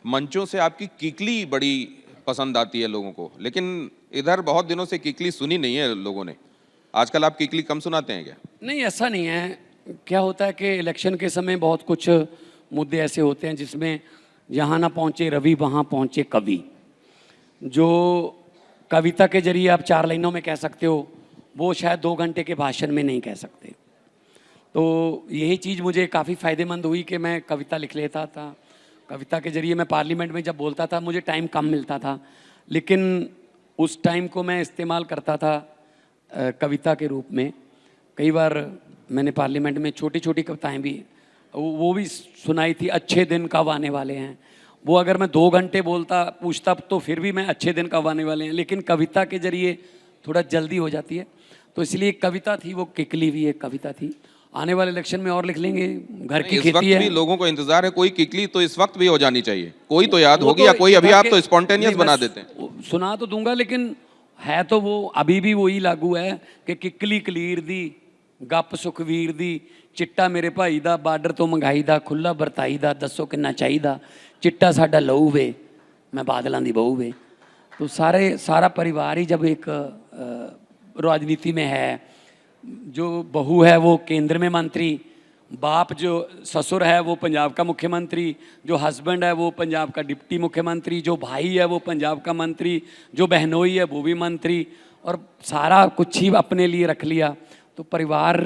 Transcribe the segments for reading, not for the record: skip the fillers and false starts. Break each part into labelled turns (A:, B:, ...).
A: मंचों से आपकी किकली बड़ी पसंद आती है लोगों को, लेकिन इधर बहुत दिनों से किकली सुनी नहीं है लोगों ने। आजकल आप किकली कम सुनाते हैं क्या?
B: नहीं, ऐसा नहीं है। क्या होता है कि इलेक्शन के समय बहुत कुछ मुद्दे ऐसे होते हैं जिसमें यहाँ ना पहुँचे रवि वहाँ पहुँचे कवि। जो कविता के जरिए आप 4 लाइनों में कह सकते हो, वो शायद 2 घंटे के भाषण में नहीं कह सकते। तो यही चीज़ मुझे काफ़ी फ़ायदेमंद हुई कि मैं कविता लिख लेता था। कविता के जरिए मैं पार्लियामेंट में जब बोलता था मुझे टाइम कम मिलता था, लेकिन उस टाइम को मैं इस्तेमाल करता था कविता के रूप में। कई बार मैंने पार्लियामेंट में छोटी छोटी कविताएं भी वो भी सुनाई थी। अच्छे दिन कब आने वाले हैं, वो अगर मैं 2 घंटे पूछता तो फिर भी मैं अच्छे दिन कब आने वाले हैं, लेकिन कविता के जरिए थोड़ा जल्दी हो जाती है। तो इसलिए कविता थी, वो किकली भी एक कविता थी। आने वाले इलेक्शन में और लिख लेंगे। घर की खेती है,
A: भी लोगों को इंतजार है। कोई किकली तो इस वक्त भी हो जानी चाहिए, कोई तो याद होगी, या कोई अभी आप तो स्पॉन्टेनियस बना देते हैं।
B: सुना तो दूंगा, लेकिन है तो वो अभी भी वही लागू है कि किकली कलीर दी गप सुखवीर दी, चिट्टा मेरे भाई दा बार्डर तो मंगाई दा, खुला बरताई दा दसो किन्ना चाहिदा, चिट्टा साडा लहू वे मैं बादलों की बहू वे। तो सारा परिवार ही जब एक राजनीति में है, जो बहू है वो केंद्र में मंत्री, बाप जो ससुर है वो पंजाब का मुख्यमंत्री, जो हस्बैंड है वो पंजाब का डिप्टी मुख्यमंत्री, जो भाई है वो पंजाब का मंत्री, जो बहनोई है वो भी मंत्री, और सारा कुछ ही अपने लिए रख लिया। तो परिवार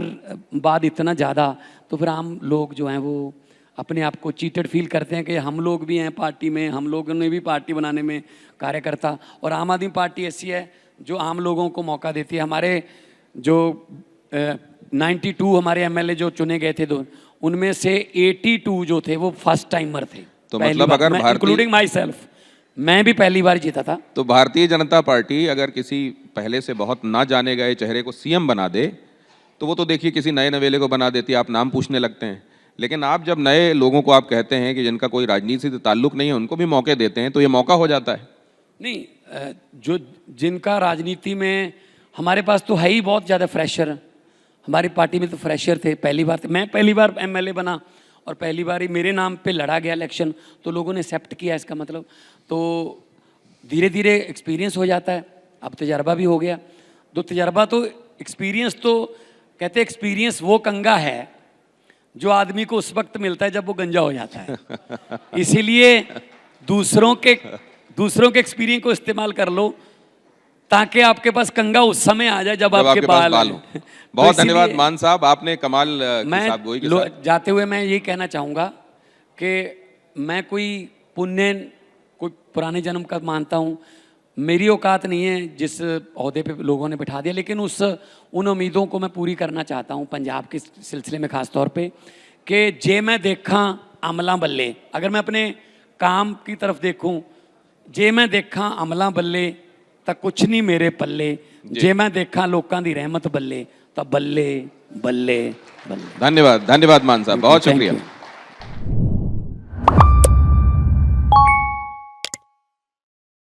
B: बाद इतना ज़्यादा, तो फिर आम लोग जो हैं वो अपने आप को चीटेड फील करते हैं कि हम लोग भी हैं पार्टी में, हम लोगों ने भी पार्टी बनाने में कार्यकर्ता। और आम आदमी पार्टी ऐसी है जो आम लोगों को मौका देती है। हमारे जो 92 हमारे एमएलए जो चुने गए थे, उनमें से 82 जो थे वो फर्स्ट टाइमर थे।
A: तो मतलब अगर
B: इंक्लूडिंग माई सेल्फ, मैं भी पहली बार जीता था।
A: तो भारतीय जनता पार्टी अगर किसी पहले से बहुत ना जाने गए चेहरे को सीएम बना दे, तो वो तो देखिए किसी नए नवेले को बना देती है, आप नाम पूछने लगते हैं। लेकिन आप जब नए लोगों को आप कहते हैं कि जिनका कोई राजनीति से ताल्लुक नहीं है, उनको भी मौके देते हैं, तो ये मौका हो जाता है।
B: नहीं, जो जिनका राजनीति में, हमारे पास तो है ही बहुत ज़्यादा फ्रेशर। हमारी पार्टी में तो फ्रेशर थे। पहली बार मैं पहली बार एमएलए बना और पहली बार ही मेरे नाम पे लड़ा गया इलेक्शन, तो लोगों ने एक्सेप्ट किया। इसका मतलब तो धीरे धीरे एक्सपीरियंस हो जाता है। अब तजर्बा भी हो गया। तो तजर्बा तो एक्सपीरियंस तो कहते एक्सपीरियंस वो कंगा है जो आदमी को उस वक्त मिलता है जब वो गंजा हो जाता है। इसीलिए दूसरों के एक्सपीरियंस को इस्तेमाल कर लो ताकि आपके पास कंगा उस समय आ जाए जब आपके बाल
A: हो। बहुत धन्यवाद मान साहब, आपने कमाल की
B: मैं जाते हुए मैं ये कहना चाहूँगा कि मैं कोई पुण्य, कोई पुराने जन्म का मानता हूँ। मेरी औकात नहीं है जिस ओहदे पे लोगों ने बिठा दिया, लेकिन उन उम्मीदों को मैं पूरी करना चाहता हूँ पंजाब के सिलसिले में ख़ास तौर पे कि जे मैं देखा अमला बल्ले। अगर मैं अपने काम की तरफ देखूँ, जे मैं देखा अमला बल्ले तो कुछ नहीं मेरे पल्ले, जे मैं देखा लोगों की रहमत बल्ले तो बल्ले बल्ले बल्ले।
A: धन्यवाद मान साहब, बहुत शुक्रिया।